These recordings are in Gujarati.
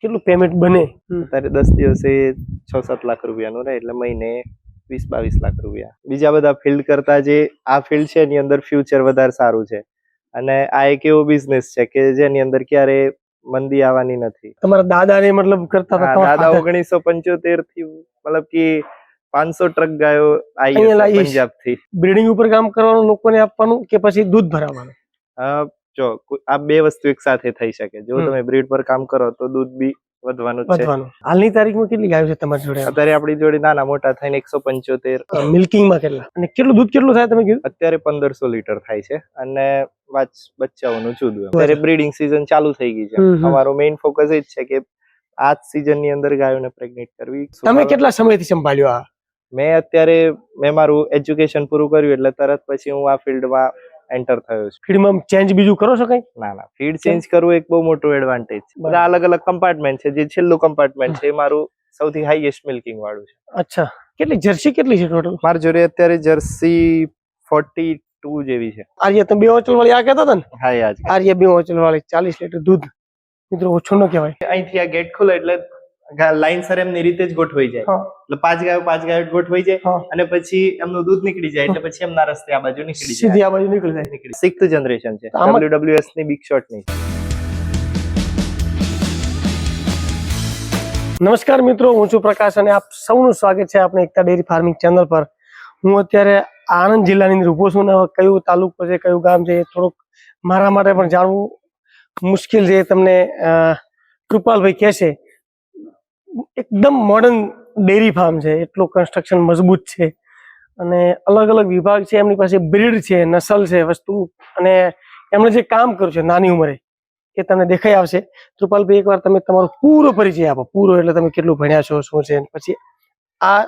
કેટલું પેમેન્ટ બને? અત્યારે 10 દિવસે 6-7 લાખ રૂપિયાનું રહે એટલે મહિને 20-22 લાખ રૂપિયા. બીજા બધા ફિલ્ડ કરતા જે આ ફિલ્ડ છે એની અંદર ફ્યુચર વધારે સારું છે અને આ એક એવો બિઝનેસ છે કે જેની અંદર ક્યારે મંદી આવવાની નથી. તમારા દાદાને મતલબ કરતા હતા? દાદા 1975 થી મતલબ કે 500 ટ્રક ગાયો અહીંયા આવી લાવીશ. પંજાબ થી. બ્રીડિંગ ઉપર કામ કરવાનું લોકોને આપવાનું કે પછી દૂધ ભરાવવાનું? જો આ બે વસ્તુ એક સાથે થઈ શકે. જો તમે બ્રીડ પર કામ કરો તો દૂધ બી વધવાનું જ છે. હાલની તારીખમાં કેટલી ગાયો છે તમારી જોડે? અત્યારે આપણી જોડે નાના મોટા થઈને 175. મિલ્કિંગમાં કેટલા અને કેટલું દૂધ કેટલું થાય તમે કીધું? અત્યારે 1500 લીટર થાય છે અને બચ્ચાઓનું જુદું. અત્યારે બ્રીડિંગ સીઝન ચાલુ થઈ ગઈ છે. અમારો મેઇન ફોકસ એ જ છે કે આ સીઝન ની અંદર ગાયોને પ્રેગ્નેટ કરવી. તમે કેટલા સમયથી સંભાળ્યો આ? મેં મારું એજ્યુકેશન પૂરું કર્યું એટલે તરત પછી હું આ ફિલ્ડમાં એન્ટર થયો છું. ફીડમાં ચેન્જ બીજું કરો છો કઈ? ના, ફીડ ચેન્જ કરવું એક બહુ મોટું એડવાન્ટેજ છે. બધા અલગ અલગ કમ્પાર્ટમેન્ટ છે. જે છેલ્લું કમ્પાર્ટમેન્ટ છે એ મારું સૌથી હાઈએસ્ટ મિલ્કિંગ વાળું છે. અચ્છા, કેટલી જર્સી કેટલી છે ટોટલ? મારી જોડે અત્યારે જર્સી 42 જેવી છે. આર્ય તમે 2 ઓચલ વાળી આ કહેતા હતા ને? હા, યાર. આર્ય 2 ઓચલ વાળી 40 લીટર દૂધ. મિત્રો ઓછું ન કહેવાય. અહીંથી આ ગેટ ખુલે એટલે લાઈન સર એમની રીતે જ ગોઠવાઈ જાય. એટલે 5 ગાયો ગોઠવાઈ જાય અને પછી એમનું દૂધ નીકળી જાય એટલે પછી એમના રસ્તે આ બાજુ નીકળી જાય. સીધી આ બાજુ નીકળી જાય. 6th જનરેશન છે. WWS ની બિગ શોટ ની. નમસ્કાર મિત્રો, હું છું પ્રકાશ અને આપ સૌનું સ્વાગત છે આપણે એકતા ડેરી ફાર્મિંગ ચેનલ પર. હું અત્યારે આણંદ જિલ્લાની અંદર ઉભો છું ને કયું તાલુકો છે કયું ગામ છે એ થોડુંક મારા માટે પણ જાણવું મુશ્કેલ છે. તમને કૃપાલભાઈ કહેશે. એકદમ મોડર્ન ડેરી ફાર્મ છે, એટલું કન્સ્ટ્રક્શન મજબૂત છે અને અલગ અલગ વિભાગ છે. એમની પાસે બ્રીડ છે, નસલ છે, વસ્તુ અને એમણે જે કામ કર્યું છે નાની ઉંમરે એ તમને દેખાઈ આવશે. કૃપાલભાઈ એકવાર તમે તમારો પૂરો પરિચય આપો. પૂરો એટલે તમે કેટલું ભણ્યા છો, શું છે, પછી આ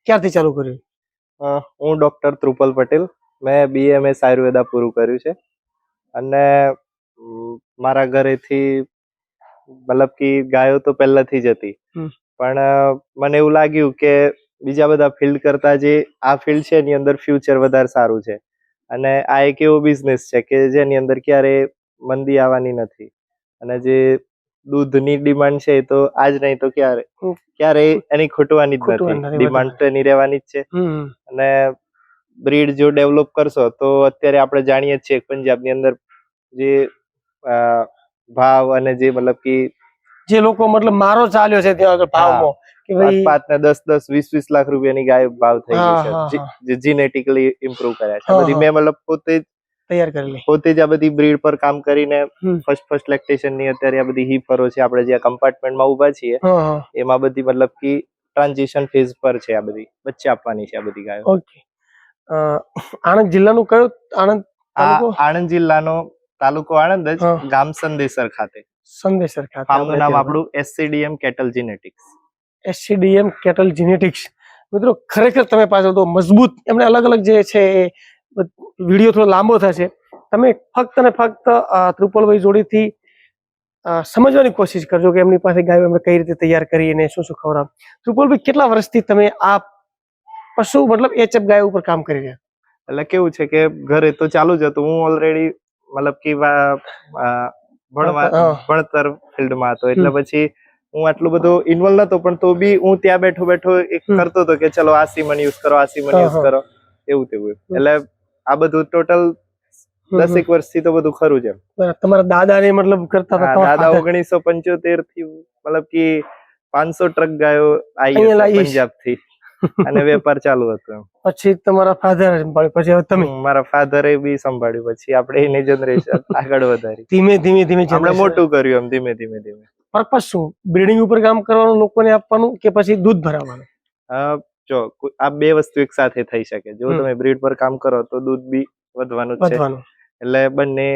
ક્યારથી ચાલુ કર્યું? હું ડોક્ટર ત્રુપલ પટેલ. મેં BMS આયુર્વેદા પૂરું કર્યું છે અને મારા ઘરેથી મતલબ કે ગાયો તો પહેલાથી જ હતી પણ મને એવું લાગ્યું કે બીજા બધા ફિલ્ડ કરતા જે આ ફિલ્ડ છે એની અંદર ફ્યુચર વધારે સારું છે અને આ એક એવો બિઝનેસ છે કે જેની અંદર ક્યારે મંદી આવવાની નથી અને જે દૂધની ડિમાન્ડ છે એ તો આજ નહીં તો ક્યારે એની ખૂટવાની જ નથી. ડિમાન્ડ તો એની રહેવાની જ છે અને બ્રીડ જો ડેવલપ કરશો તો અત્યારે આપણે જાણીએ જ છીએ પંજાબની અંદર જે ભાવ અને જે મતલબ કે જે લોકો મતલબ મારો ચાલ્યો છે ત્યાં આગળ ભાવમાં કે ભાઈ 5 ને 10 20 લાખ રૂપિયાની ગાય ભાવ થઈ ગઈ છે જે જીનેટિકલી ઇમ્પ્રૂવ કર્યા છે. બધી મેં મતલબ પોતે જ તૈયાર કરેલી, પોતે જ આ બધી બ્રીડ પર કામ કરીને ફર્સ્ટ લેક્ટેશન ની અત્યારે આ બધી હીફરો છે. આપણે જે કમ્પાર્ટમેન્ટમાં ઉભા છીએ એમાં બધી મતલબ કે ટ્રાન્ઝિશન ફેઝ પર છે. આ બધી વચ્ચે આપવાની છે આ બધી ગાયો. ઓકે. આણંદ જિલ્લાનું કયું? આણંદ જિલ્લાનો તાલુકો આણંદ જ, ગામ સંદેસર ખાતે. સંદેસર ખાતે. ફાર્મનું નામ આપણું SCDM cattle genetics. SCDM cattle genetics. મિત્રો ખરેખર તમે પાછળ તો મજબૂત, એમને અલગ અલગ જે છે એ વિડીયો થોડો લાંબો થશે. તમે ફક્ત ને ફક્ત ત્રુપલભાઈ જોડેથી સમજવાની કોશિશ કરજો કે એમની પાસે ગાયો એમને કઈ રીતે તૈયાર કરી અને શું શું ખવડાવ. ત્રુપલભાઈ કેટલા વર્ષથી તમે આ પશુ મતલબ HF ગાયો ઉપર કામ કરી રહ્યા? એટલે કેવું છે કે ઘરે તો ચાલુ જ હતું. હું ઓલરેડી મતલબ કે ભણતર ફિલ્ડમાં હતો એટલે પછી હું આટલું બધું ઇન્વોલ્વ નતો પણ તો બી હું ત્યાં બેઠો બેઠો એક કરતો હતો કે ચલો આ સીમન યુઝ કરો, આ સીમન યુઝ કરો, એવું તેવું. એટલે આ બધું ટોટલ 10 વર્ષથી તો બધું ખરું છે. તમારા દાદાને મતલબ કરતા હતા? દાદા 1975 થી મતલબ કે 500 ટ્રક ગાયો આવી પંજાબ થી અને વેપાર ચાલુ હતો. પછી તમારા ફાધર સંભાળ્યું, પછી હવે તમે? મારા ફાધરે બી સંભાળ્યું, પછી આપણે એની જનરેશન આગળ વધારી. ધીમે ધીમે આપણે મોટું કર્યું એમ ધીમે ધીમે. પર્પસ શું? બ્રીડિંગ ઉપર કામ કરવાનું, લોકોને આપવાનું કે પછી દૂધ ભરાવવાનું? જો આ બે વસ્તુ એક સાથે થઈ શકે. જો તમે બ્રીડ પર કામ કરો તો દૂધ બી વધવાનું જ છે. એટલે બંને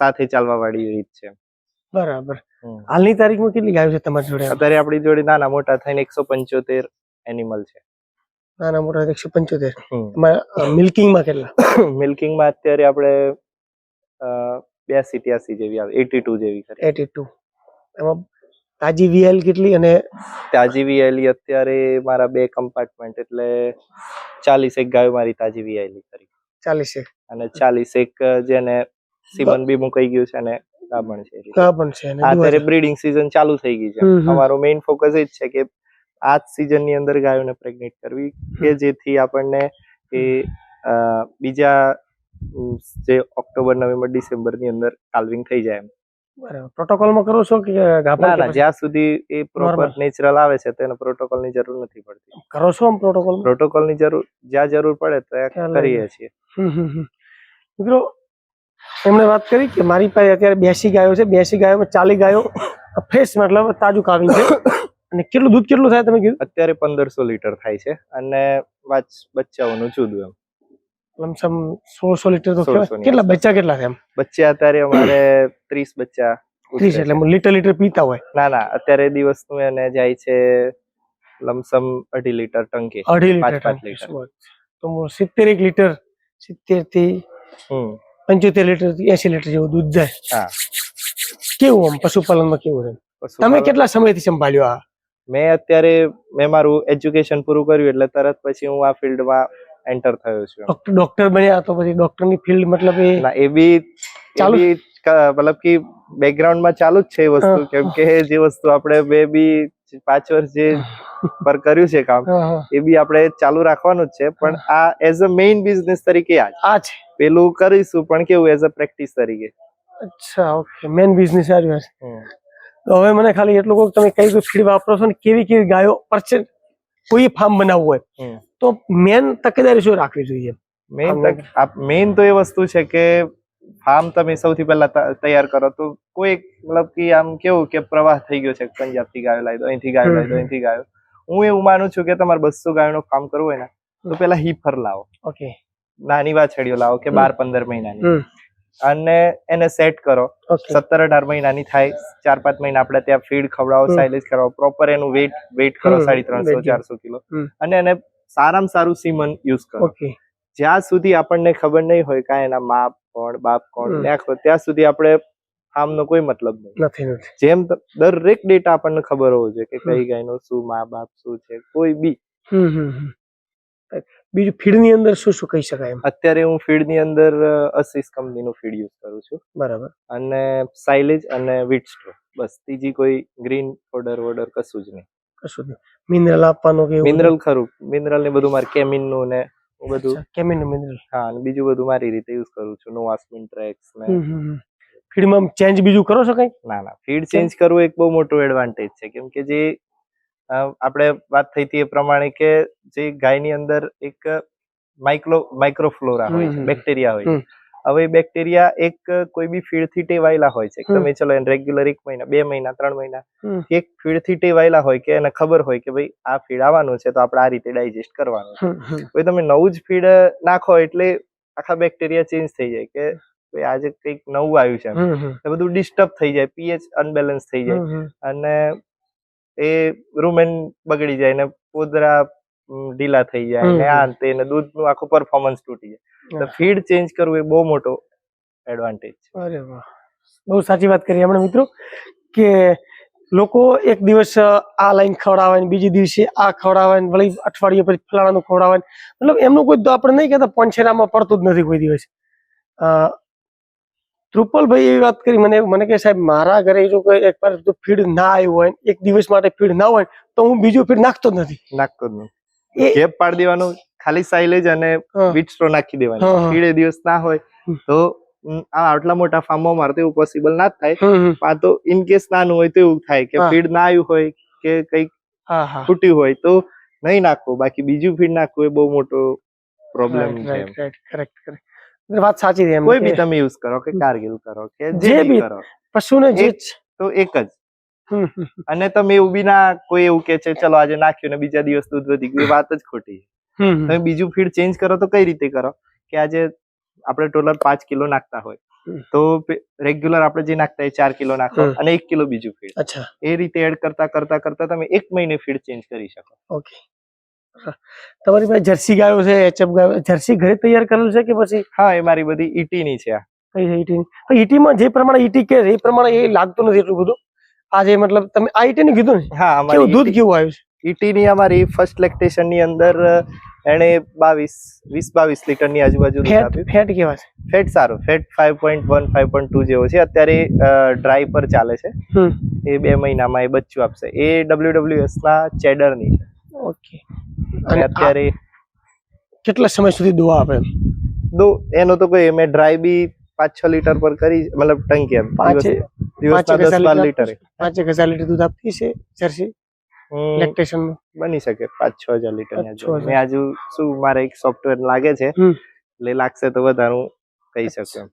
સાથે ચાલવા વાળી રીત છે. બરાબર. હાલની તારીખમાં કેટલી ગાયો છે તમારી જોડે? અત્યારે આપણી જોડે નાના મોટા થઈને 175 એનિમલ છે. નાના મોટા 175. મિલ્કિંગમાં કેટલા? મિલ્કિંગમાં અત્યારે આપણે 82-83 જેવી આવે, 82 જેવી ખરી. 82. એમાં તાજી VL કેટલી? અને તાજી VL અત્યારે મારા 2 કમ્પાર્ટમેન્ટ એટલે 41 ગાયો મારી તાજી VL ખરી. 41 અને 41 જેને સીમન બી મુકાઈ ગયું છે અને ગાભણ છે એ રીતે. ગાભણ છે અને અત્યારે દુવાજા. બ્રીડિંગ સીઝન ચાલુ થઈ ગઈ છે. હમ, હમ. અમારો મેઇન ફોકસ એ જ છે કે આ જ સીઝન ની અંદર ગાયોને પ્રેગ્નેટ કરવી કે જેથી આપણને એ બીજા જે ઓક્ટોબર નવેમ્બર ડિસેમ્બર ની અંદર કાલ્વિંગ થઈ જાય એમ. બરાબર. પ્રોટોકોલમાં કરો છો કે ગાભણ ના કે ના, પછી જ્યાં સુધી એ પ્રોપર Normal. નેચરલ આવે છે તેનો પ્રોટોકોલ ની જરૂર નથી પડતી. કરો છો આમ પ્રોટોકોલ? પ્રોટોકોલ ની જરૂર જ્યાં જરૂર પડે ત્યાં ત્યાં લઈ કરીએ છીએ. મિત્રો એમણે વાત કરી કે મારી પાસે અત્યારે 82 ગાયો છે. 82 ગાયોમાં 40 ગાયો ફ્રેશ મતલબ તાજું કાવિંગ છે. અને કેટલું દૂધ કેટલું થાય તમે કીધું? અત્યારે 1500 લીટર થાય છે અને બચ્ચાઓનું જુદું એમ. લમસમ 1600 લીટર તો 1600 કહેવાય. ની કેટલા આસપાસ. બચ્ચા કેટલા છે એમ? બચ્ચા અત્યારે અમારે 30 બચ્ચા 30 ઉતરે એટલે છે. લીટર લીટર પીતા હોય. ના ના, અત્યારે દિવસનું એને જાય છે લમસમ 2.5 લીટર ટંકી. 2.5 litre 5 litre. શું વાત છે. તો 70 લીટર 70 થી હમ 75 લીટર થી 80 લીટર જેવું દૂધ જાય. હા. કેવું આમ પશુપાલનમાં કેવું છે? તમે પશુપાલન- કેટલા સમયથી સંભાળ્યો આ? મેં મારું એજ્યુકેશન પૂરું કર્યું એટલે તરત પછી હું આ ફિલ્ડમાં એન્ટર થયો છું. ડોક્ટર બન્યા તો પછી ડોક્ટરની ફિલ્ડ મતલબ એ ના, એ બી ચાલુ? મતલબ કે બેકગ્રાઉન્ડમાં ચાલુ જ છે એ વસ્તુ, હા. કેમ કે જે વસ્તુ આપણે 5 વર્ષ જે પર કર્યું છે કામ, હા, હા. એ બી આપણે ચાલુ રાખવાનું જ છે, પણ આ એઝ અ મેઇન બિઝનેસ તરીકે આ છે. પેલું કરીશું, પણ કેવું એઝ અ પ્રેક્ટિસ તરીકે. અચ્છા, ઓકે. મેન બિઝનેસ આવ્યો છે. તો હવે મને ખાલી એટલું કહો કે તમે કઈ કઈ ફીડ વાપરો છો ને કેવી કેવી ગાયો પરચેસ કોઈ ફાર્મ બનાવવું હોય તો મેન તકેદારી શું રાખવી જોઈએ? મેઇન તો એ વસ્તુ છે કે ફાર્મ તમે સૌથી પહેલા તૈયાર કરો તો કોઈ મતલબ કે આમ કેવું કે પ્રવાહ થઈ ગયો છે, પંજાબ થી ગાયો લાવી દો, અહીંથી ગાયો લાવી દો, અહીંથી ગાયો. હું એવું માનું છું કે તમારે 200 ગાયોનો ફાર્મ કરવું હોય ને તો પેલા હીફર લાવો. ઓકે. નાની વાછડીઓ લાવો કે 12-15 મહિનાની, અને એને સેટ કરો. ઓકે. 17-18 મહિનાની થાય, 4-5 મહિના આપણે ત્યાં ફીડ ખવડાવો, સાઇલેજ કરાવો, પ્રોપર એનું વેઇટ કરો 350-400 કિલો, અને એને સારામાં સારું સીમન યુઝ કરો. ઓકે. જ્યાં સુધી આપણને ખબર નહીં હોય કાંઈ એના મા કોણ બાપ કોણ નાખો ત્યાં સુધી આપણે ફાર્મનો કોઈ મતલબ નથી. જેમ દરેક ડેટા આપણને ખબર હોવો જોઈએ કે કઈ ગાયનો શું મા બાપ શું છે, કોઈ બી. બીજું ફીડ ની અંદર શું શું કહી શકાય? અત્યારે હું ફીડ ની અંદર અસીસ કંપનીનું ફીડ યુઝ કરું છું. બરાબર. અને સાઇલેજ અને વીટ સ્ટ્રો, બસ. ત્રીજી કોઈ ગ્રીન વોડર કશું જ નહીં. કશું નહીં. મિનરલ આપવાનું કે મિનરલ ખરું, મિનરલ ને બધું મારે કેમિન નું ને બધું. કેમિન નું મિનરલ. હા, અને બીજું બધું મારી રીતે યુઝ કરું છું. નોવાસ્મિન ટ્રેક્સ ને. ફીડમાં ચેન્જ બીજું કરો છો કઈ? ના ના, ફીડ ચેન્જ કરવું એક બહુ મોટું એડવાન્ટેજ છે, કેમ કે જે આપણે વાત થઈ હતી એ પ્રમાણે કે જે ગાયની અંદર એક માઇક્રોફ્લોરા હોય છે, બેક્ટેરિયા હોય છે. હવે એ બેક્ટેરિયા એક કોઈ બી ફીડ થી ટેવાયેલા હોય છે. તમે ચલો એને રેગ્યુલર 1 મહિના 2 મહિના 3 મહિના એક ફીડ થી ટેવાયેલા હોય કે એને ખબર હોય કે ભાઈ આ ફીડ આવવાનું છે તો આપણે આ રીતે ડાયજેસ્ટ કરવાનું છે. ભાઈ તમે નવું જ ફીડ નાખો એટલે આખા બેક્ટેરિયા ચેન્જ થઈ જાય કે ભાઈ આજે કંઈક નવું આવ્યું છે, એ બધું ડિસ્ટર્બ થઈ જાય, પીએચ અનબેલેન્સ થઈ જાય, અને એ રૂમેન બગડી જાય ને પોદરા ઢીલા થઈ જાય ને આ તે ને દૂધનું આખું પરફોર્મન્સ તૂટી જાય. તો ફીડ ચેન્જ કરવું એ બહુ મોટો એડવાન્ટેજ છે. અરે વાહ, બહુ સાચી વાત કરી આપણે મિત્રો કે લોકો એક દિવસ આ લાઈન ખવડાવે ને બીજી દિવસે આ ખવડાવે ને વળી અઠવાડિયે પછી ફલાણાનું ખવડાવે, મતલબ એમનું કોઈ તો આપણે નહીં કહેતા પંછેરામાં પડતું જ નથી કોઈ દિવસ. ધ્રુપલભાઈ એવી વાત કરી મને કે સાહેબ મારા ઘરે જો કોઈ એક વાર ફીડ ના આવ્યું હોય, એક દિવસ માટે ફીડ ના હોય તો હું બીજું ફીડ નાખતો જ નથી. ગેપ પાડી દેવાનું, ખાલી સાઇલેજ અને વીટ સ્ટ્રો નાખી દેવાની. ફીડ એ દિવસ ના હોય તો આટલા મોટા ફાર્મમાં મારે તો એવું પોસિબલ ના જ થાય. આ તો ઇન કેસ નાનું હોય તો એવું થાય કે ફીડ ના આવ્યું હોય કે કઈક ખૂટ્યું હોય તો નહીં નાખવું, બાકી બીજું ફીડ નાખવું એ બહુ મોટો પ્રોબ્લેમ છે. વાત સાચી છે. કોઈ બી તમે યુઝ કરો કે કારગિલ કરો કે જે બી કરો, પશુને જે તો એક જ. અને તમે એવું બી ના કોઈ એવું કે છે ચલો આજે નાખ્યું ને બીજા દિવસ દૂધ વધી ગયું, એ વાત જ ખોટી. તમે બીજું ફીડ ચેન્જ કરો તો કઈ રીતે કરો કે આજે આપણે ટોટલ 5 કિલો નાખતા હોય તો રેગ્યુલર આપણે જે નાખતા હોય 4 કિલો નાખો અને 1 કિલો બીજું ફીડ, એ રીતે એડ કરતા કરતા કરતા તમે 1 મહિને ફીડ ચેન્જ કરી શકો. ઓકે. તમારી પાસે જર્સી ગાયો છે, એચએફ ગાયો, જર્સી ઘરે તૈયાર કરેલ છે કે પછી? હા, એ મારી બધી ઈટી ની છે. કઈ છે ઈટી? ઈટીમાં જે પ્રમાણે ઈટી કે એ પ્રમાણે એ લાગતું નથી એટલું બધું. આજે મતલબ તમે આ ઈટી ની કીધું ને? હા, કેવું દૂધ કેવું આવ્યું છે? ઈટી ની અમારી ફર્સ્ટ લેક્ટેશન ની અંદર એને 20-22 લીટરની આજુબાજુ દૂધ ફેટ આપ્યું. ફેટ કેવા છે? ફેટ સારું, ફેટ 5.1 5.2 જેવો છે. અત્યારે ડ્રાય પર ચાલે છે. હમ એ 2 મહિનામાં એ બચ્ચું આપશે. એ WWS ના ચેડરની છે. ઓકે. અને અને અત્યારે કેટલા સમય સુધી દોવા આપે? એનો તો કોઈ મેં ડ્રાય બી 5-6 લીટર પર કરી, મતલબ ટંકી એમ દિવસના 10-12 લીટર 5,000 લીટર દૂધ આપતી છે જર્સી લેક્ટેશન બની શકે 5-6 હજાર લીટર ની 6,000. આજુ. મેં આજુ શું મારે એક સોફ્ટવેર લાગે છે, એટલે લાગશે તો વધારે હું કહી શકું એમ.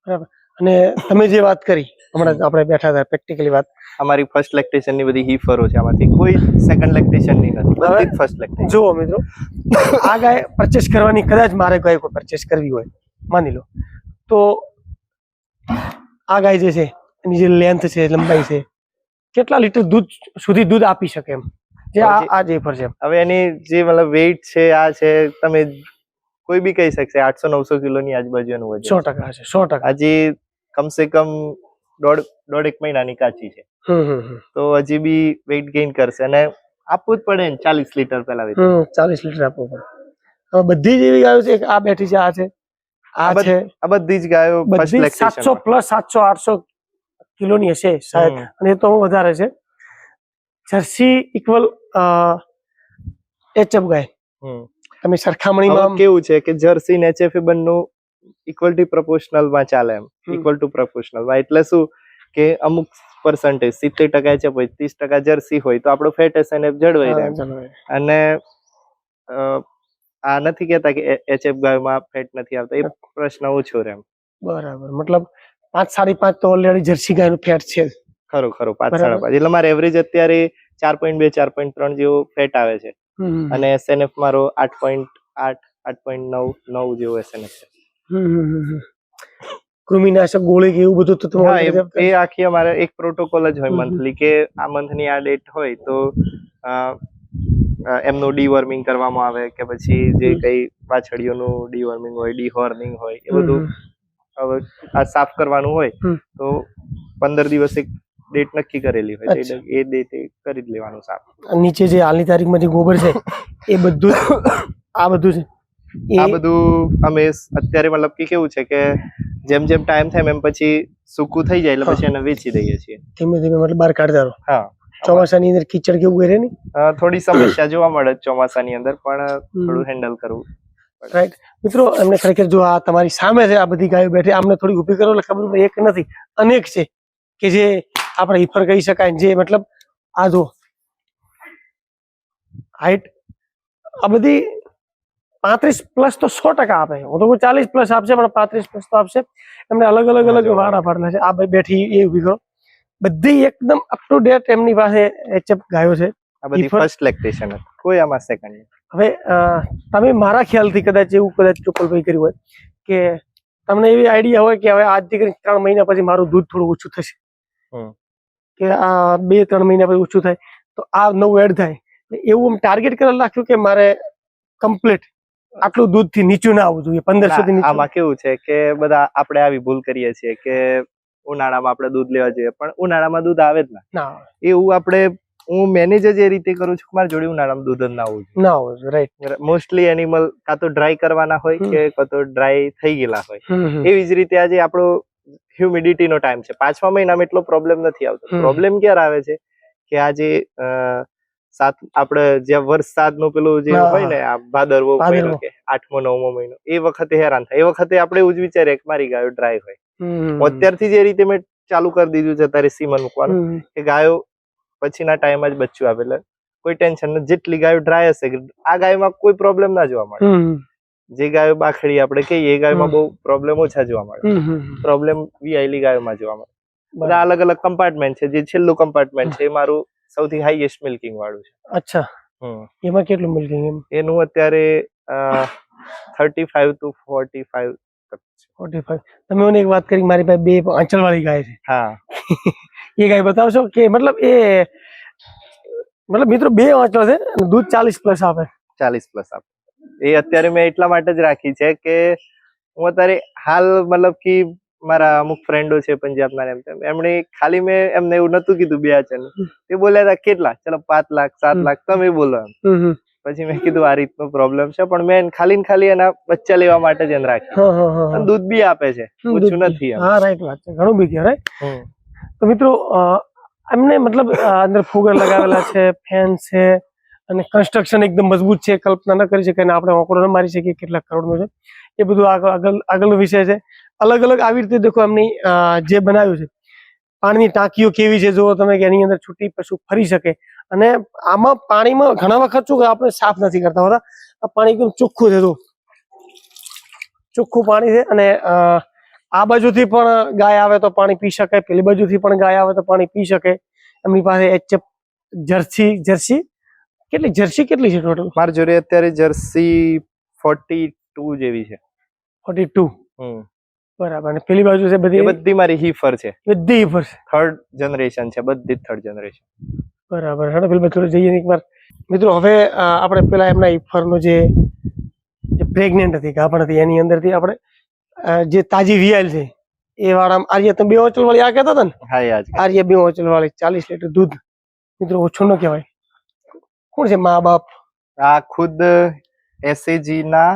બરાબર. અને તમે જે વાત કરી હમણાં આપણે બેઠા હતા પ્રેક્ટિકલી વાત, અમારી ફર્સ્ટ લેક્ટેશન ની બધી હીફરો છે, આમાંથી કોઈ સેકન્ડ લેક્ટેશન ની નથી, બધી ફર્સ્ટ લેક્ટેશન. જુઓ મિત્રો, આ ગાય પરચેસ કરવાની, કદાચ મારે ગાય કોઈ પરચેસ કરવી હોય માની લો, તો આ ગાય જે છે એની જે લેન્થ છે, લંબાઈ છે, કેટલા લીટર દૂધ સુધી દૂધ આપી શકે એમ, જે આ જે પર છે? હવે એની જે મતલબ વેઇટ છે, આ છે, તમે કોઈ બી કહી શકશે 800-900 કિલો ની આજુબાજુ એનું વજન 100% છે. 100% હજી કમસે કમ દોઢેક મહિનાની કાચી છે, તો હજી બી વેઇટ ગેઇન કરશે. અને આપવું જ પડે ને 40 લીટર પેલા 40 લીટર આપવું પડે. હવે બધી જ એવી ગાયો છે કે આ બેઠી છે, આ છે, આ છે, આ બધી જ ગાયો ફર્સ્ટ બધી લેક્ટેશન 700 પ્લસ 700-800 કિલોની હશે શાયદ, અને એ તો વધારે છે. જર્સી ઇક્વલ એચએફ ગાય, તમે સરખામણીમાં કેવું છે કે જર્સી ને HF બંનેનું ઇક્વલ ટુ પ્રોપોર્શનલ માં ચાલે એમ, ઇક્વલ ટુ પ્રોપોર્શનલ માં. એટલે શું કે અમુક પર્સન્ટેજ 70% HF હોય, 30% જર્સી હોય, તો આપણો ફેટ SNF જળવાઈ રહે. અને આ નથી કેતા કે HF ગાયોમાં ફેટ નથી આવતા, એ પ્રશ્ન ઓછો રહે. બરાબર. મતલબ 5-5.5 તો ઓલરેડી જર્સી ગાયનું ફેટ છે. ખરો 5-5.5. એટલે મારે એવરેજ અત્યારે 4.2-4.3 જેવો ફેટ આવે છે, અને SNF મારો 8.8-8.9 જેવો SNF છે. કૃમિનાશક ગોળી કે એવું બધું તો એ આખી અમારે એક પ્રોટોકોલ જ હોય મંથલી, કે આ મંથની આ ડેટ હોય તો એમનું ડીવર્મિંગ કરવામાં આવે, કે પછી જે કઈ વાછડીઓનું ડીવર્મિંગ હોય, ડીહોર્નિંગ હોય, એ બધું હવે આ સાફ કરવાનું હોય તો 15 દિવસ એક ડેટ નક્કી કરેલી હોય, તો એ ડેટે કરી જ લેવાનું સાફ. નીચે જે હાલની તારીખમાં જે ગોબર છે એ બધું આ બધું છે, આ બધું અમે અત્યારે મતલબ કે કેવું છે કે જેમ જેમ ટાઈમ થાય એમ પછી સૂકું થઈ જાય, એટલે પછી એને વેચી દઈએ છીએ ધીમે ધીમે, મતલબ બહાર કાઢતા રહો. હા, ચોમાસાની અંદર કીચડ કેવું કરે ને, થોડી સમસ્યા જોવા મળે ચોમાસાની અંદર, પણ થોડું હેન્ડલ કરવું. રાઈટ. મિત્રો, એમને ખરેખર જો આ તમારી સામે છે આ બધી ગાયો બેઠી, આમને થોડી ઊભી કરો એટલે ખબર પડે એક નથી અનેક છે કે જે આપણે હિફર કહી શકાય, જે મતલબ આ જો હાઈટ આ બધી 35 પ્લસ તો 100% આપે. હું તો 40 પ્લસ આપશે, પણ 35 પ્લસ તો આપશે. એમને અલગ અલગ વાળા પાડના છે. આ ભાઈ બેઠી એ ઊભી કરો, બધી એકદમ અપ ટુ ડેટ એમની પાસે HF ગાયો છે. આ બધી ફર્સ્ટ લેક્ટેશન હતી, કોઈ આમાં સેકન્ડ. હવે તમે મારા ખ્યાલથી કદાચ એવું ટ્રુપલભાઈ કર્યું હોય કે તમને એવી આઈડિયા હોય કે હવે આજથી કરીને 3 મહિના પછી મારું દૂધ થોડું ઓછું થશે, કે આ 2-3 મહિના પછી ઓછું થાય તો આ નવું એડ થાય, એવું ટાર્ગેટ કરેલું રાખ્યું કે મારે કમ્પ્લીટ આટલું દૂધ થી નીચું ના આવવું જોઈએ, 1500 થી નીચું. આમાં કેવું છે કે બધા આપણે આવી ભૂલ કરીએ છીએ કે ઉનાળામાં આપણે દૂધ લેવા જોઈએ, પણ ઉનાળામાં દૂધ આવે જ ના. એવું આપણે, હું મેનેજ જ એ રીતે કરું છું કે મારી જોડે ઉનાળામાં દૂધ જ ના આવવું જોઈએ. રાઈટ. મોસ્ટલી એનિમલ કાં તો ડ્રાય કરવાના હોય કે કાં તો ડ્રાય થઈ ગયેલા હોય. એવી જ રીતે આજે આપણો હ્યુમિડિટી નો ટાઈમ છે, 5મા મહિનામાં એટલો પ્રોબ્લેમ નથી આવતો. પ્રોબ્લેમ ક્યારે આવે છે કે આજે આપણે જ્યાં વરસાદનું પેલું જે હોય ને, આ ભાદરવો મહિનો કે 8મો-9મો મહિનો, એ વખતે હેરાન થાય. એ વખતે આપણે એવું જ વિચારીએ કે મારી ગાયો ડ્રાય હોય. અત્યારથી જે રીતે મેં ચાલુ કરી દીધું છે અત્યારે સીમન મૂકવાનું, કે ગાયો પછીના ટાઈમ જ બચ્ચું આવે, એટલે કોઈ ટેન્શન નથી. જેટલી ગાયો ડ્રાય હશે, આ ગાયોમાં કોઈ પ્રોબ્લેમ ના જોવા મળે. જે ગાયો બાખડી આપણે કહીએ એ ગાયોમાં બહુ પ્રોબ્લેમ ઓછા જોવા મળે. પ્રોબ્લેમ વીઆઈલી ગાયોમાં જોવા મળે. બધા અલગ અલગ કમ્પાર્ટમેન્ટ છે. જે છેલ્લું કમ્પાર્ટમેન્ટ છે એ મારું સૌથી હાઈએસ્ટ મિલ્કિંગ વાળું છે. અચ્છા, એમાં કેટલું મિલ્કિંગ? એનું અત્યારે 35 to 45. 45. તમે મને એક વાત કરી, મારી પાસે 2 આંચળ વાળી ગાય છે. હા. એ ગાય બતાવશો કે મતલબ મિત્રો 2 આંચળ છે, દૂધ 40 પ્લસ આપે. 40 પ્લસ આપે. એ અત્યારે મેં એટલા માટે જ રાખી છે કે હું અત્યારે હાલ મતલબ કે મારા અમુક ફ્રેન્ડો છે પંજાબના, એમણે ખાલી મેં એમને એવું નતું કીધું 2 આંચળ, એ બોલ્યા હતા કેટલા, ચલો 5 લાખ 7 લાખ તમે બોલો. પછી મેં કીધું આ રીતનો પ્રોબ્લેમ છે, પણ મેં ખાલી ને ખાલી એના બચ્ચા લેવા માટે જ એને રાખી. હા હા હા અને દૂધ બી આપે છે, ઓછું નથી એમ. હા રાઈટ વાત છે, ઘણું બી કહેવાય. હમ. તો મિત્રો એમને મતલબ અંદર ફુગર લગાવેલા છે, ફેન છે અને કન્સ્ટ્રક્શન એકદમ મજબૂત છે, કલ્પના ન કરી શકાય ને આપણે આંકડો ન મારી શકીએ કેટલા કરોડનું છે. એ બધું આગળનો વિષય છે. અલગ અલગ આવી રીતે દેખો એમની જે બનાવ્યું છે, પાણીની ટાંકીઓ કેવી છે જુઓ તમે, કે એની અંદર છૂટી પશુ ફરી શકે. અને આમાં પાણીમાં ઘણા વખત શું આપણે સાફ નથી કરતા હોતા, આ પાણી એકદમ ચોખ્ખું છે, ચોખ્ખું પાણી છે. અને આ બાજુથી પણ ગાય આવે તો પાણી પી શકે, પેલી બાજુથી પણ ગાય આવે તો પાણી પી શકે. એમની પાસે HF જર્સી કેટલી છે ટોટલ? મારી જોડે અત્યારે જર્સી 42 જેવી છે. 42. હમ. બરાબર. અને પેલી બાજુ છે એ બધી બધી મારી હીફર છે, બધી હીફર છે. 3rd જનરેશન છે, બધી જ 3rd જનરેશન. બરાબર. હેડો પેલી બાજુ જઈએ એકવાર મિત્રો. હવે આપણે પેલા એમના હીફરનો જે પ્રેગ્નેન્ટ હતી, ગાભણ હતી, એની અંદરથી આપણે જે તાજી વિયાલ છે એ વાળા આર્ય તમે 2 ઓચલ વાળી આ કહેતા હતા ને? હા યાર. આર્ય 2 ઓચલ વાળી 40 લીટર દૂધ. મિત્રો ઓછું ન કહેવાય. કોણ છે મા બાપ? આ ખુદ SAG ના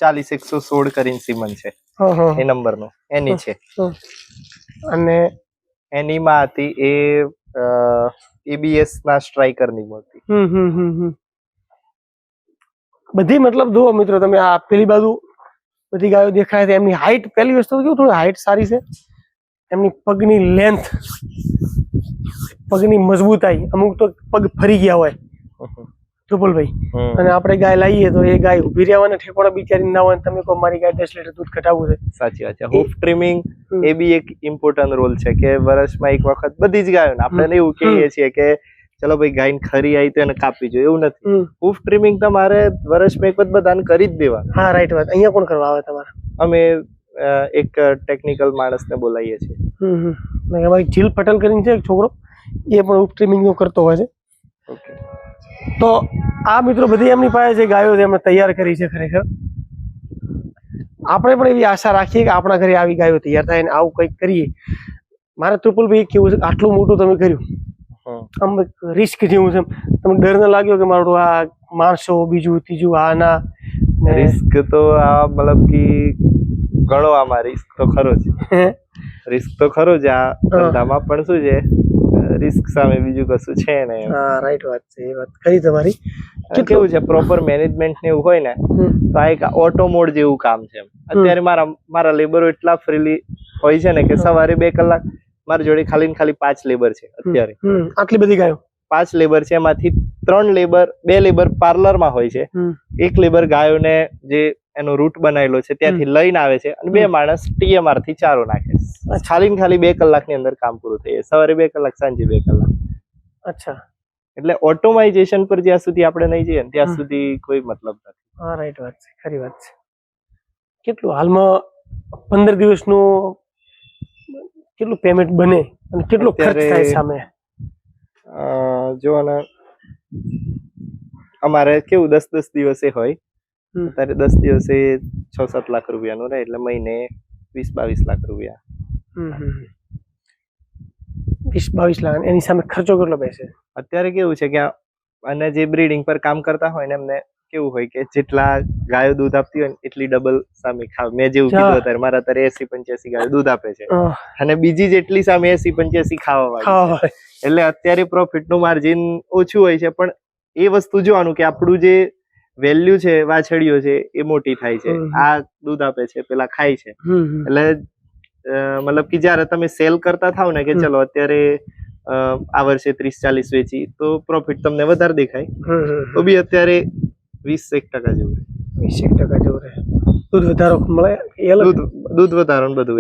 40116 કરીને સીમન છે, એ નંબર નો એની છે. અને એની માં હતી એ ABS ના સ્ટ્રાઇકર ની હતી. બધી મતલબ જુઓ મિત્રો તમે, આ પેલી બાજુ બધી ગાયો દેખાય છે. એમની હાઈટ, પહેલી વસ્તુ કેવું થોડી હાઈટ સારી છે, એમની પગની લેન્થ, પગની મજબૂતાઈ. અમુક તો પગ ફરી ગયા હોય ધ્રુપલભાઈ, અને આપણે ગાય લાવીએ તો એ ગાય ઉભી રહેવાના ઠેકોડા બિચારી ના હોય, તમે કહો મારી ગાય 10 લીટર દૂધ ઘટાડવું છે. સાચી વાત છે. હૂફ ટ્રીમિંગ એ બી એક ઇમ્પોર્ટન્ટ રોલ છે, કે વર્ષમાં એક વખત બધી જ ગાયો, આપણે એવું કહીએ છીએ કે ચલો ભાઈ ગાય ખરી આવી તો એને કાપવી જોઈએ, એવું નથી. હૂફ ટ્રીમિંગ તમારે વર્ષમાં એક વખત બધાને કરી જ દેવા. હા રાઈટ વાત. અહીંયા કોણ કરવા આવે તમારે? અમે એક ટેકનિકલ માણસને બોલાવીએ છીએ. અમારી જીલ પટેલ કરીને છે એક છોકરો, એ પણ હૂફ ટ્રીમિંગ કરતો હોય છે. ઓકે. તો આ મિત્રો બધી એમની પાસે જે ગાયો છે એમને તૈયાર કરી છે. ખરેખર આપણે પણ એવી આશા રાખીએ કે આપણા ઘરે આવી ગાયો તૈયાર થાય ને આવું કંઈક કરીએ. મારે ત્રિપુલભાઈ કેવું છે, આટલું મોટું તમે કર્યું, આમ રિસ્ક જેવું છે, તમને ડર ન લાગ્યો કે મારું આ માણસો બીજું ત્રીજું આ ના? રિસ્ક તો આ મતલબ કે ઘણો આમાં રિસ્ક તો ખરો જ. રિસ્ક તો ખરો જ આ ધંધામાં, પણ શું છે, રિસ્ક સામે બીજું કશું છે ને. હા રાઈટ વાત છે, એ વાત ખરી તમારી. કેવું છે, પ્રોપર મેનેજમેન્ટ ને એવું હોય ને તો આ એક ઓટો મોડ જેવું કામ છે. અત્યારે મારા લેબરો એટલા ફ્રીલી હોય છે ને કે સવારે 2 કલાક મારી જોડે ખાલી ને ખાલી 5 લેબર છે અત્યારે. આટલી બધી ગાયો? 5 લેબર છે, એમાંથી 2 લેબર પાર્લર માં હોય છે, 1 લેબર ગાયોને જે એનો રૂટ બનાવેલો છે ત્યાંથી લઈને આવે છે, અને 2 માણસ TMR થી ચારો નાખે. ખાલી ને ખાલી 2 કલાકની અંદર કામ પૂરું થઈ જાય. સવારે 2 કલાક, સાંજે 2 કલાક. અચ્છા. એટલે ઓટોમાઇઝેશન પર જ્યાં સુધી આપણે નહીં જઈએ ત્યાં સુધી કોઈ મતલબ નથી. હા રાઈટ વાત છે, ખરી વાત છે. કેટલું હાલમાં 15 દિવસનું કેટલું પેમેન્ટ બને અને કેટલો ખર્ચ થાય સામે? જો ને અમારે કેવું 10 દિવસે હોય, અત્યારે 10 દિવસે 6-7 લાખ રૂપિયાનું રહે, એટલે મહિને 20-22 લાખ રૂપિયા. 20-22 લાખ. એની સામે ખર્ચો કેટલો બેસે? અત્યારે કેવું છે કે અને જે બ્રીડિંગ પર કામ કરતા હોય ને એમને કેવું હોય કે જેટલા ગાયો દૂધ આપતી હોય ને એટલી ડબલ સામે ખાવ. મેં જેવું કીધું અત્યારે મારા અત્યારે 80-85 ગાયો દૂધ આપે છે, અને બીજી જેટલી સામે 80-85 ખાવા વાળી. એટલે અત્યારે પ્રોફિટ નું માર્જિન ઓછું હોય છે, પણ એ વસ્તુ જોવાનું કે આપણું જે વેલ્યુ છે વાછડીઓ છે એ મોટી થાય છે. આ દૂધ આપે છે, પેલા ખાય છે, એટલે મતલબ કે જયારે તમે સેલ કરતા થાવ ને કે ચલો અત્યારે આ વર્ષે 30-40 વેચી તો પ્રોફિટ તમને વધારે દેખાય, તો બી અત્યારે 20-1% જેવું રહે. 20-1% જેવું રહે. દૂધ વધારો મળે એ અલગ. દૂધ વધારો ને બધું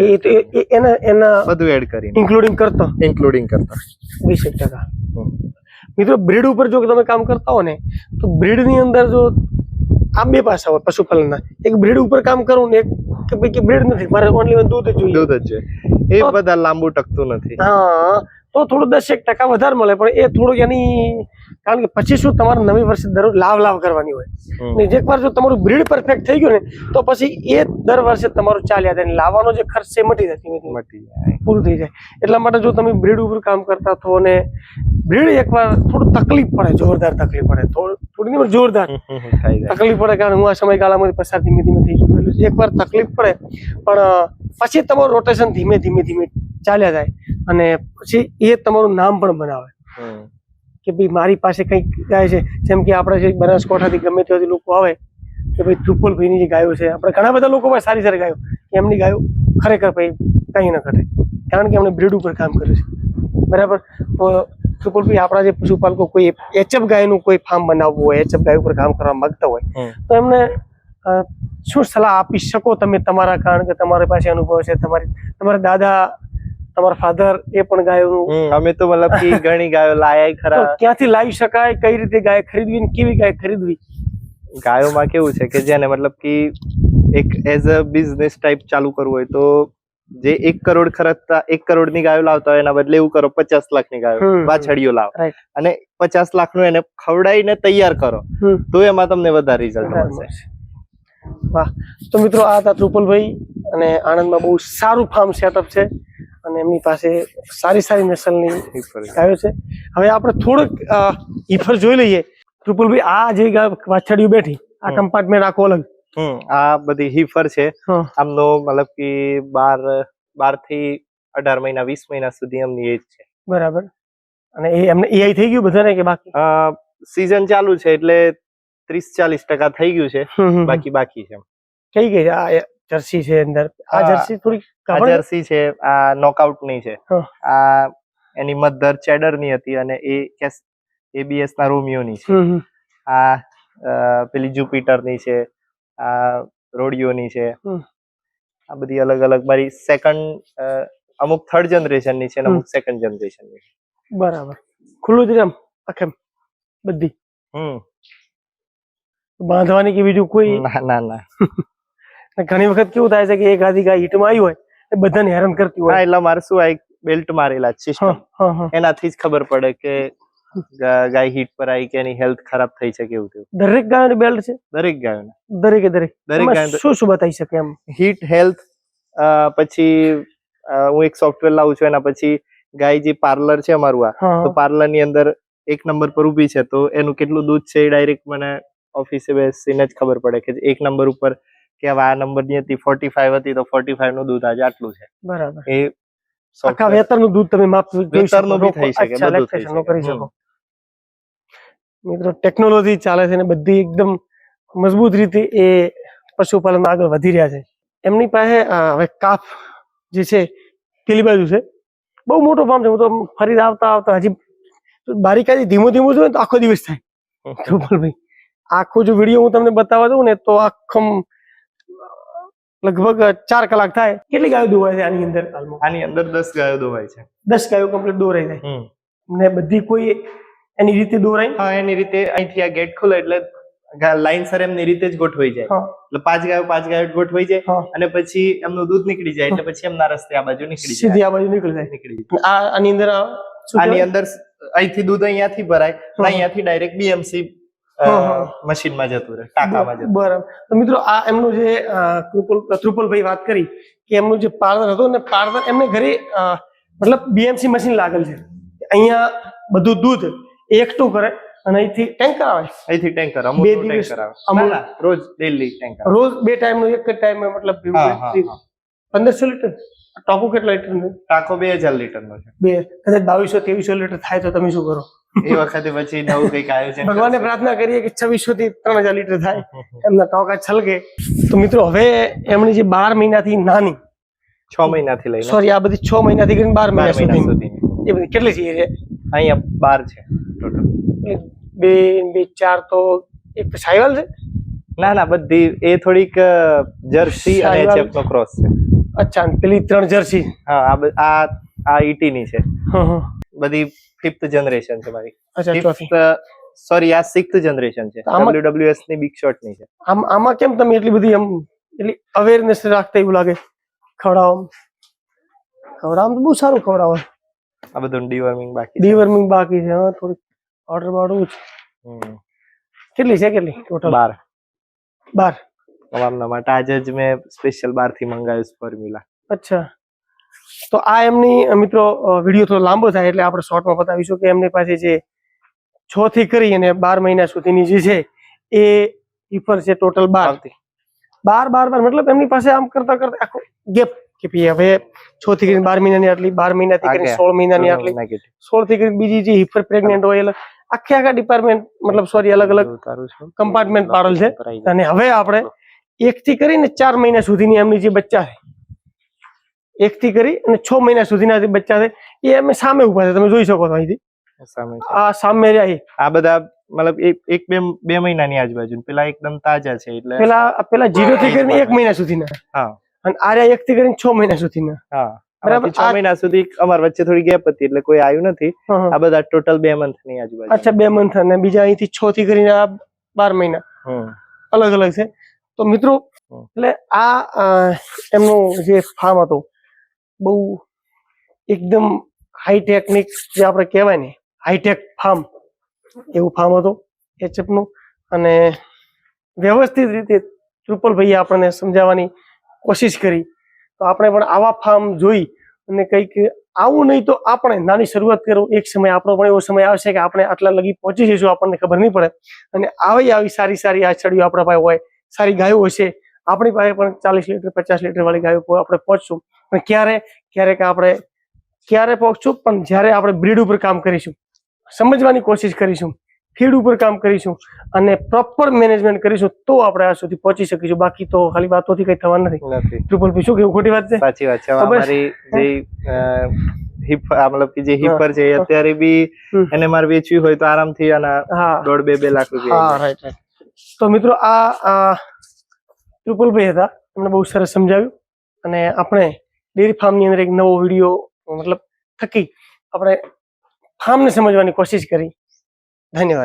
એના બધું એડ કરીને ઇન્ક્લુડિંગ કરતા 20-1%. મિત્રો બ્રીડ ઉપર જો તમે કામ કરતા હો ને તો બ્રીડ ની અંદર જો આ 2 પાસા હોય પશુપાલનના, એક બ્રીડ ઉપર કામ કરવું ને એક કે ભાઈ કે બ્રીડ નથી, મારે ઓનલી દૂધ જ જોઈએ. એ બધા લાંબુ ટકતું નથી. હા, તો થોડું 10-1% વધારે મળે, પણ એ થોડુંક એની, કારણ કે પછી શું તમારે નવી વર્ષે દરરોજ લાવ કરવાની હોય. એકવાર જો તમારું બ્રીડ પરફેક્ટ થઈ ગયું ને તો પછી એ દર વર્ષે તમારું ચાલ્યા જાય, લાવવાનો જે ખર્ચ છે મટી જાય, પૂરું થઈ જાય. એટલા માટે જો તમે બ્રીડ ઉપર કામ કરતા થો ને બ્રીડ એકવાર થોડું તકલીફ પડે, જોરદાર તકલીફ પડે, થોડી ખોટી નહીં, પણ જોરદાર થઈ જાય. તકલીફ પડે, કારણ હું આ સમયગાળામાંથી પસાર ધીમે ધીમે થઈ ચૂકેલું છે. એકવાર તકલીફ પડે પણ પછી તમારું રોટેશન ધીમે ધીમે ધીમે ચાલ્યા જાય અને પછી એ તમારું નામ પણ બનાવે કે ભાઈ મારી પાસે કંઈક ગાય છે. જેમ કે આપણે જે બનાસકાંઠાથી ગમે ત્યાંથી લોકો આવે કે ભાઈ ધ્રુપલભાઈની જે ગાયો છે, આપણે ઘણા બધા લોકો પાસે સારી સારી ગાયો, એમની ગાયો ખરેખર ભાઈ કંઈ ન ઘટે, કારણ કે એમણે બ્રીડ ઉપર કામ કર્યું છે. બરાબર. તો ધ્રુપલભાઈ, આપણા જે પશુપાલકો કોઈ એચએફ ગાયનું કોઈ ફાર્મ બનાવવું હોય, એચએફ ગાય ઉપર કામ કરવા માંગતા હોય, તો એમને શું સલાહ આપી શકો તમે તમારા, કારણ કે તમારી પાસે અનુભવ છે, તમારા દાદા, તમારા ફાધર એ પણ ગાયોનું. અમે તો મતલબ કે ઘણી ગાયો લાયા ખરા. તો ક્યાંથી લાવી શકાય, કઈ રીતે ગાય ખરીદવી અને કેવી ગાય ખરીદવી? ગાયોમાં કેવું છે કે જેને મતલબ કે એક એઝ અ બિઝનેસ ટાઈપ ચાલુ કરવું હોય તો જે 1 કરોડ ખર્ચતા 1 કરોડની ગાયો લાવતા હોય એના બદલે એવું કરો 50 લાખની ગાયો વાછડીઓ લાવો Right. અને 50 લાખનું એને ખવડાવીને તૈયાર કરો તો એમાં તમને વધારે રિઝલ્ટ મળશે. વાહ. તો મિત્રો, આ હતા ધ્રુપલભાઈ અને આણંદમાં બહુ સારું ફાર્મ સેટઅપ છે અને એમની પાસે સારી સારી નસલની ગાયો છે. હવે આપણે થોડુંક ઈફર જોઈ લઈએ. ધ્રુપલભાઈ, આ જે વાછડીઓ બેઠી, આ કમ્પાર્ટમેન્ટ આખો અલગ. આ બધી હીફર છે. હા. આમનો મતલબ કે 12 થી 18 મહિના 20 મહિના સુધી એમની એજ છે. બરાબર. અને એ એમને એઆઈ થઈ ગયું બધાને કે બાકી? સીઝન ચાલુ છે એટલે 30-40% થઈ ગયું છે, બાકી છે. કઈ ગઈ આ જર્સી છે અંદર? આ જર્સી થોડી આ જર્સી છે, આ નોકઆઉટ ની છે. આ એની મધર ચેડર ની હતી અને એ એબીએસ ના રોમિયો ની છે. આ પેલી જુપિટર ની છે, આ રોડિયો ની છે. આ બધી અલગ અલગ મારી સેકન્ડ, અમુક 3rd જનરેશન ની છે અને અમુક 2nd જનરેશન ની છે. બરાબર. ખુલ્લું જ આમ આખેમ બધી બાંધવાની કે બીજું કોઈ? ના. ઘણી વખત કેવું થાય છે કે એક આધી ગાય હિટમાં આવી હોય એ બધાને હેરાન કરતી હોય. એટલે મારે શું, આ એક બેલ્ટ મારેલા સિસ્ટમ, એનાથી જ ખબર પડે કે ગાય હીટ પર આવી કે એની હેલ્થ ખરાબ થઈ છે કેવું થયું. દરેક ગાયોની બેલ્ટ છે? દરેક ગાયોને. દરેક ગાય શું શું બતાવી શકે એમ? હીટ, હેલ્થ, પછી હું એક સોફ્ટવેર લાવું છું, એના પછી ગાય જે પાર્લર છે અમારું, તો પાર્લર ની અંદર 1 નંબર પર ઊભી છે તો એનું કેટલું દૂધ છે એ ડાયરેક્ટ મને ઓફિસે બેસીને જ ખબર પડે કે 1 નંબર ઉપર કે આ નંબર ની હતી 45 હતી તો 45 નું દૂધ આજે આટલું છે. બરાબર. એ આખા વેતરનું દૂધ તમે માપ વેતરનું બી થઈ શકે, બધું થઈ શકે. કરી શકો. મિત્રો, ટેકનોલોજી ચાલે છે ને બધી એકદમ મજબૂત રીતે એ પશુપાલન આગળ વધી રહ્યા છે. એમની પાસે હવે કાફ જે છે પેલી બાજુ છે, બહુ મોટો ફાર્મ છે. હું તો ફરી આવતા હજી બારીકાઈથી ધીમું જોઈએ તો આખો દિવસ થાય. ધ્રુપલભાઈ, આખો જો વિડીયો હું તમને બતાવવા દઉં ને તો આખમ લગભગ 4 કલાક થાય. કેટલી ગાયો દોવાય છે આની અંદર? આની અંદર 10 ગાયો દોવાય છે. 10 ગાયો કમ્પ્લીટ દોરાઈ જાય ને બધી કોઈ એની રીતે દોરાય? હા, એની રીતે. અહીંથી આ ગેટ ખુલે એટલે લાઈન સર એમની રીતે જ ગોઠવાઈ જાય. એટલે 5 ગાયો ગોઠવાઈ જાય અને પછી એમનું દૂધ નીકળી જાય એટલે પછી એમના રસ્તે આ બાજુ નીકળી જાય, સીધી આ બાજુ નીકળી જાય. આની અંદર અહીંથી દૂધ અહીંયાથી ભરાય, અહીંયાથી ડાયરેક્ટ બીએમસી મશીનમાં જતું રહે, ટાંકામાં જતું. બરાબર. તો મિત્રો, આ એમનું જે ધ્રુપલભાઈ વાત કરી કે એમનું જે પાર્લર હતું ને, પાર્લર એમને ઘરે મતલબ બીએમસી મશીન લાગેલ છે. અહીંયા બધું દૂધ એકઠું કરે અને અહીંથી ટેન્કર આવે. અહીંથી ટેન્કર અમુક ટેન્કર આવે. રોજ ડેલી ટેન્કર, રોજ 2 ટાઈમનું, એક જ ટાઈમે મતલબ 1500 લીટર. ટાંકો કેટલા લીટર નો? ટાંકો 2000 લીટર નો છે. કદાચ 2200-2300 લીટર થાય તો તમે શું કરો? એ વખતે પછી નવું કઈક આયોજન. ભગવાનને પ્રાર્થના કરીએ કે 2600 થી 3000 લીટર થાય, એમના ટાંકા છલકે. તો મિત્રો, હવે એમની જે 12 મહિનાથી નાની, 6 મહિનાથી લઈને, સોરી, આ બધી 6 મહિનાથી કરીને 12 મહિના સુધી એ બધી કેટલી છે? અહીંયા 12 છે ટોટલ. 2 4 તો એક સાયવાલ છે? ના, બધી એ થોડીક જર્સી અને એચએફ નો ક્રોસ છે. અચ્છા. પેલી 3 જર્સી? હા, આ ઈટી ની છે. બધી 5th જનરેશન છે મારી. સોરી, આ 6th જનરેશન છે. WWS ની બિગ શોટ ની છે. આમાં કેમ તમે એટલી બધી એટલી અવેરનેસ રાખતા એવું લાગે? ખવડાવવામાં તો બહુ સારું ખવડાવે. આ બધું ડીવર્મિંગ બાકી છે. હા, થોડીક ઓર્ડર બાડું છે. કેટલી ટોટલ? 12. તમારા માટે આજે જ મેં સ્પેશિયલ 12 થી મંગાવ્યું ફોર્મ્યુલા. અચ્છા. તો આ એમની મિત્રો વિડીયો થોડો લાંબો થાય એટલે આપણે શોર્ટમાં બતાવીશું કે એમની પાસે જે 6 થી કરી અને 12 મહિના સુધીની જે છે એ હિફર છે ટોટલ 12 મતલબ એમની પાસે આમ કરતા કરતા આખો ગેપ કે ભઈ હવે 6 થી કરીને 12 મહિનાની આટલી, 12 મહિનાથી કરીને 16 મહિનાની આટલી, 16 થી કરીને બીજી જે હિફર પ્રેગ્નેન્ટ હોય એટલે આખા ડિપાર્ટમેન્ટ મતલબ સોરી અલગ અલગ કમ્પાર્ટમેન્ટ પાડેલ છે. અને હવે આપણે 1 થી કરીને 4 મહિના સુધીની એમની જે બચ્ચા છે, 1 થી કરી અને 6 મહિના સુધીના જે બચ્ચા છે એ અમે સામે ઉભા છે, તમે જોઈ શકો છો અહીંથી. આ સામે રહ્યા આ બધા મતલબ એક બે મહિનાની આજુબાજુ, પેલા એકદમ તાજા છે એટલે પેલા 0 થી કરીને 1 મહિના સુધીના, હા, અને આ રહ્યા 1 થી કરીને 6 મહિના સુધીના. હા, બરાબર. 6 મહિના સુધી અમાર વચ્ચે થોડી ગેપ હતી એટલે કોઈ આવ્યું નથી. આ બધા ટોટલ 2 મંથ ની આજુબાજુ. અચ્છા, 2 મંથ અને બીજા અહીંથી 6 થી કરીને આ 12 મહિના અલગ અલગ છે. તો મિત્રો એટલે આ એમનું જે ફાર્મ હતું બહુ એકદમ હાઈટેકનિક, જે આપણે કહેવાય ને હાઈટેક ફાર્મ, એવું ફાર્મ હતું એચએફ નું. અને વ્યવસ્થિત રીતે ત્રુપલભાઈએ આપણને સમજાવવાની કોશિશ કરી. તો આપણે પણ આવા ફાર્મ જોઈ અને કંઈક આવું નહીં તો આપણે નાની શરૂઆત કરો. એક સમય આપણો પણ એવો સમય આવશે કે આપણે આટલા લગી પહોંચી જઈશું, આપણને ખબર નહીં પડે. અને આવી સારી સારી આછડીઓ આપણા પાસે હોય, સારી ગાયો હશે, આપણી પાસે પણ 40 લીટર 50 લીટર વાળી ગાયો આપણે પહોંચશું. પણ ક્યારે પહોંચશું, પણ જ્યારે આપણે બ્રીડ ઉપર કામ કરીશું, સમજવાની કોશિશ કરીશું, ફીડ ઉપર કામ કરીશું અને પ્રોપર મેનેજમેન્ટ કરીશું, તો આપણે આ સુધી પહોંચી શકીશું. બાકી તો ખાલી વાતોથી કઈ થવાનું નથી. ત્રુપલભાઈ, શું કેવું? ખોટી વાત છે? સાચી વાત છે. અમારી જે મતલબ કે જે હિપર છે અત્યારે બી એને મારે વેચવી હોય તો આરામથી આના 1.5-2 લાખ રૂપિયા. હા, રાઈટ. તો મિત્રો આ ત્રુપલભાઈ હતા, એમને બહુ સરસ સમજાવ્યું. અને આપણે ડેરી ફાર્મ ની અંદર એક નવો વિડીયો મતલબ થકી આપણે ફાર્મને સમજવાની કોશિશ કરી. ધન્યવાદ.